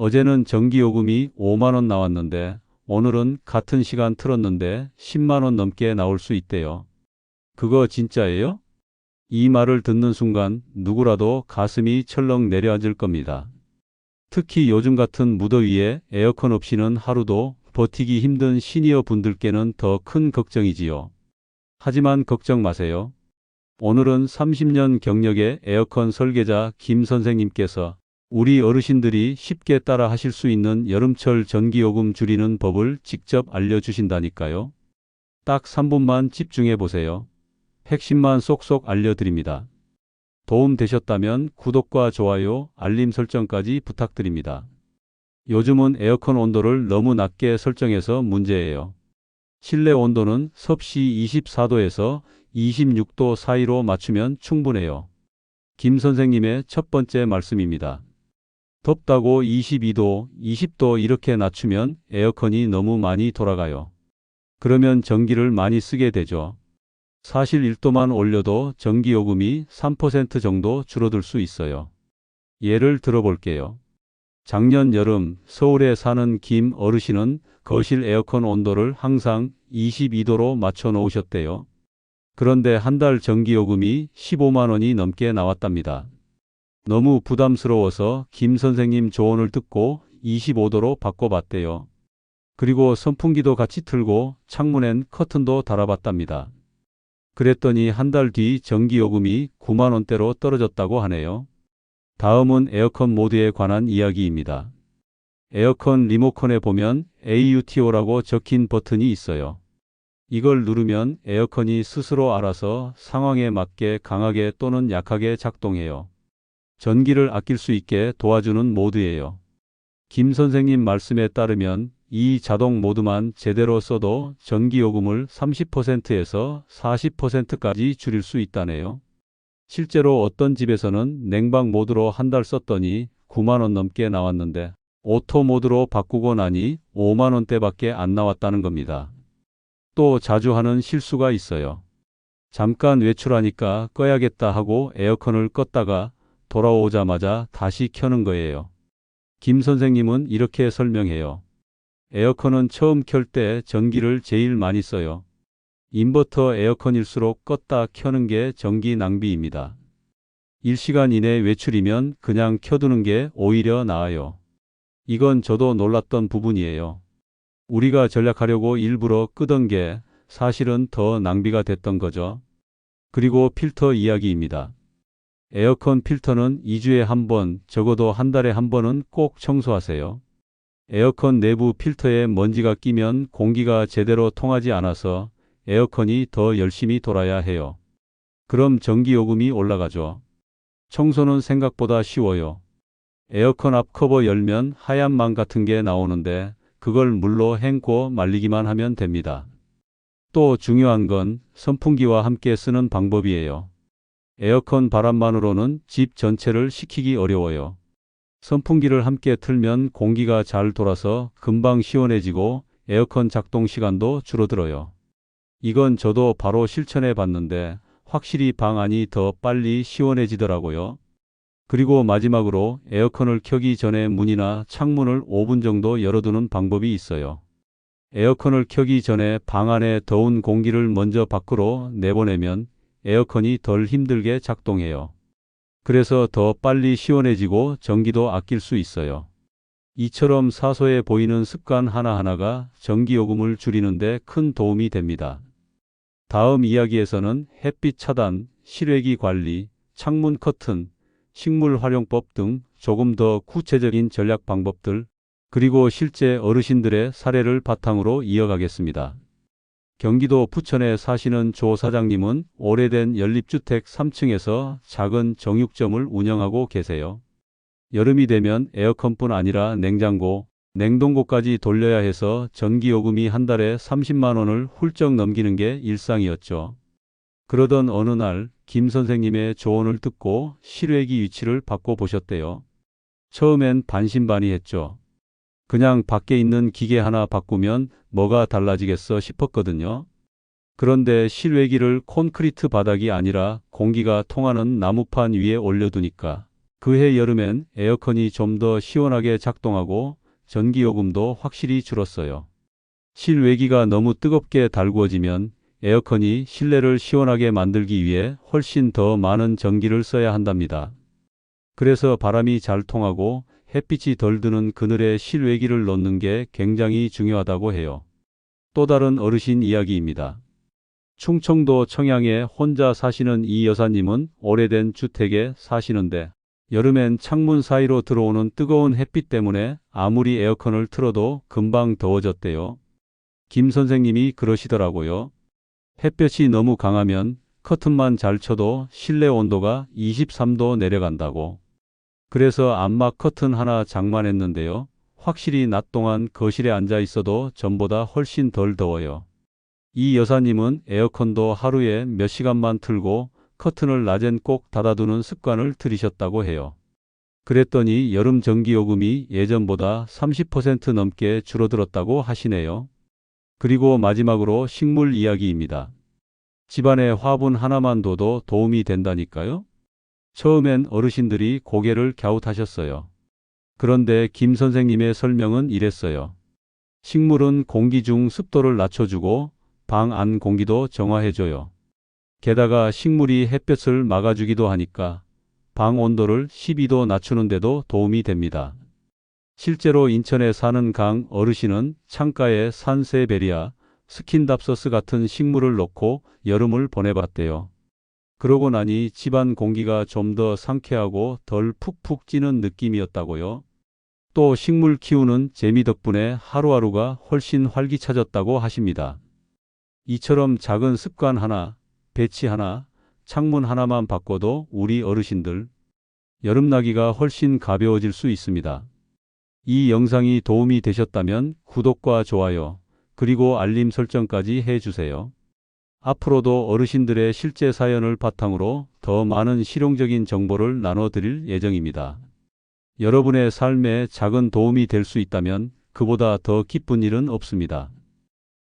어제는 전기요금이 5만 원 나왔는데 오늘은 같은 시간 틀었는데 10만 원 넘게 나올 수 있대요. 그거 진짜예요? 이 말을 듣는 순간 누구라도 가슴이 철렁 내려앉을 겁니다. 특히 요즘 같은 무더위에 에어컨 없이는 하루도 버티기 힘든 시니어 분들께는 더 큰 걱정이지요. 하지만 걱정 마세요. 오늘은 30년 경력의 에어컨 설계자 김 선생님께서 우리 어르신들이 쉽게 따라 하실 수 있는 여름철 전기요금 줄이는 법을 직접 알려주신다니까요. 딱 3분만 집중해 보세요. 핵심만 쏙쏙 알려드립니다. 도움 되셨다면 구독과 좋아요, 알림 설정까지 부탁드립니다. 요즘은 에어컨 온도를 너무 낮게 설정해서 문제예요. 실내 온도는 섭씨 24도에서 26도 사이로 맞추면 충분해요. 김 선생님의 첫 번째 말씀입니다. 덥다고 22도, 20도 이렇게 낮추면 에어컨이 너무 많이 돌아가요. 그러면 전기를 많이 쓰게 되죠. 사실 1도만 올려도 전기요금이 3% 정도 줄어들 수 있어요. 예를 들어볼게요. 작년 여름 서울에 사는 김 어르신은 거실 에어컨 온도를 항상 22도로 맞춰 놓으셨대요. 그런데 한 달 전기요금이 15만 원이 넘게 나왔답니다. 너무 부담스러워서 김 선생님 조언을 듣고 25도로 바꿔봤대요. 그리고 선풍기도 같이 틀고 창문엔 커튼도 달아봤답니다. 그랬더니 한 달 뒤 전기요금이 9만 원대로 떨어졌다고 하네요. 다음은 에어컨 모드에 관한 이야기입니다. 에어컨 리모컨에 보면 AUTO라고 적힌 버튼이 있어요. 이걸 누르면 에어컨이 스스로 알아서 상황에 맞게 강하게 또는 약하게 작동해요. 전기를 아낄 수 있게 도와주는 모드예요. 김 선생님 말씀에 따르면 이 자동 모드만 제대로 써도 전기요금을 30%에서 40%까지 줄일 수 있다네요. 실제로 어떤 집에서는 냉방 모드로 한 달 썼더니 9만 원 넘게 나왔는데 오토 모드로 바꾸고 나니 5만 원대밖에 안 나왔다는 겁니다. 또 자주 하는 실수가 있어요. 잠깐 외출하니까 꺼야겠다 하고 에어컨을 껐다가 돌아오자마자 다시 켜는 거예요. 김 선생님은 이렇게 설명해요. 에어컨은 처음 켤 때 전기를 제일 많이 써요. 인버터 에어컨일수록 껐다 켜는 게 전기 낭비입니다. 1시간 이내 외출이면 그냥 켜두는 게 오히려 나아요. 이건 저도 놀랐던 부분이에요. 우리가 절약하려고 일부러 끄던 게 사실은 더 낭비가 됐던 거죠. 그리고 필터 이야기입니다. 에어컨 필터는 2주에 한 번, 적어도 한 달에 한 번은 꼭 청소하세요. 에어컨 내부 필터에 먼지가 끼면 공기가 제대로 통하지 않아서 에어컨이 더 열심히 돌아야 해요. 그럼 전기요금이 올라가죠. 청소는 생각보다 쉬워요. 에어컨 앞 커버 열면 하얀 망 같은 게 나오는데 그걸 물로 헹궈 말리기만 하면 됩니다. 또 중요한 건 선풍기와 함께 쓰는 방법이에요. 에어컨 바람만으로는 집 전체를 식히기 어려워요. 선풍기를 함께 틀면 공기가 잘 돌아서 금방 시원해지고 에어컨 작동 시간도 줄어들어요. 이건 저도 바로 실천해 봤는데 확실히 방 안이 더 빨리 시원해지더라고요. 그리고 마지막으로 에어컨을 켜기 전에 문이나 창문을 5분 정도 열어두는 방법이 있어요. 에어컨을 켜기 전에 방 안에 더운 공기를 먼저 밖으로 내보내면 에어컨이 덜 힘들게 작동해요. 그래서 더 빨리 시원해지고 전기도 아낄 수 있어요. 이처럼 사소해 보이는 습관 하나하나가 전기요금을 줄이는데 큰 도움이 됩니다. 다음 이야기에서는 햇빛 차단, 실외기 관리, 창문 커튼, 식물 활용법 등 조금 더 구체적인 전략 방법들, 그리고 실제 어르신들의 사례를 바탕으로 이어가겠습니다. 경기도 부천에 사시는 조 사장님은 오래된 연립주택 3층에서 작은 정육점을 운영하고 계세요. 여름이 되면 에어컨뿐 아니라 냉장고, 냉동고까지 돌려야 해서 전기요금이 한 달에 30만 원을 훌쩍 넘기는 게 일상이었죠. 그러던 어느 날 김 선생님의 조언을 듣고 실외기 위치를 바꿔보셨대요. 처음엔 반신반의했죠. 그냥 밖에 있는 기계 하나 바꾸면 뭐가 달라지겠어 싶었거든요. 그런데 실외기를 콘크리트 바닥이 아니라 공기가 통하는 나무판 위에 올려두니까 그해 여름엔 에어컨이 좀 더 시원하게 작동하고 전기요금도 확실히 줄었어요. 실외기가 너무 뜨겁게 달구어지면 에어컨이 실내를 시원하게 만들기 위해 훨씬 더 많은 전기를 써야 한답니다. 그래서 바람이 잘 통하고 햇빛이 덜 드는 그늘에 실외기를 놓는 게 굉장히 중요하다고 해요. 또 다른 어르신 이야기입니다. 충청도 청양에 혼자 사시는 이 여사님은 오래된 주택에 사시는데 여름엔 창문 사이로 들어오는 뜨거운 햇빛 때문에 아무리 에어컨을 틀어도 금방 더워졌대요. 김 선생님이 그러시더라고요. 햇볕이 너무 강하면 커튼만 잘 쳐도 실내 온도가 23도 내려간다고. 그래서 암막 커튼 하나 장만했는데요. 확실히 낮 동안 거실에 앉아 있어도 전보다 훨씬 덜 더워요. 이 여사님은 에어컨도 하루에 몇 시간만 틀고 커튼을 낮엔 꼭 닫아두는 습관을 들이셨다고 해요. 그랬더니 여름 전기요금이 예전보다 30% 넘게 줄어들었다고 하시네요. 그리고 마지막으로 식물 이야기입니다. 집안에 화분 하나만 둬도 도움이 된다니까요? 처음엔 어르신들이 고개를 갸웃하셨어요. 그런데 김 선생님의 설명은 이랬어요. 식물은 공기 중 습도를 낮춰주고 방 안 공기도 정화해줘요. 게다가 식물이 햇볕을 막아주기도 하니까 방 온도를 12도 낮추는 데도 도움이 됩니다. 실제로 인천에 사는 강 어르신은 창가에 산세베리아, 스킨답서스 같은 식물을 놓고 여름을 보내봤대요. 그러고 나니 집안 공기가 좀 더 상쾌하고 덜 푹푹 찌는 느낌이었다고요. 또 식물 키우는 재미 덕분에 하루하루가 훨씬 활기차졌다고 하십니다. 이처럼 작은 습관 하나, 배치 하나, 창문 하나만 바꿔도 우리 어르신들 여름나기가 훨씬 가벼워질 수 있습니다. 이 영상이 도움이 되셨다면 구독과 좋아요, 그리고 알림 설정까지 해주세요. 앞으로도 어르신들의 실제 사연을 바탕으로 더 많은 실용적인 정보를 나눠드릴 예정입니다. 여러분의 삶에 작은 도움이 될 수 있다면 그보다 더 기쁜 일은 없습니다.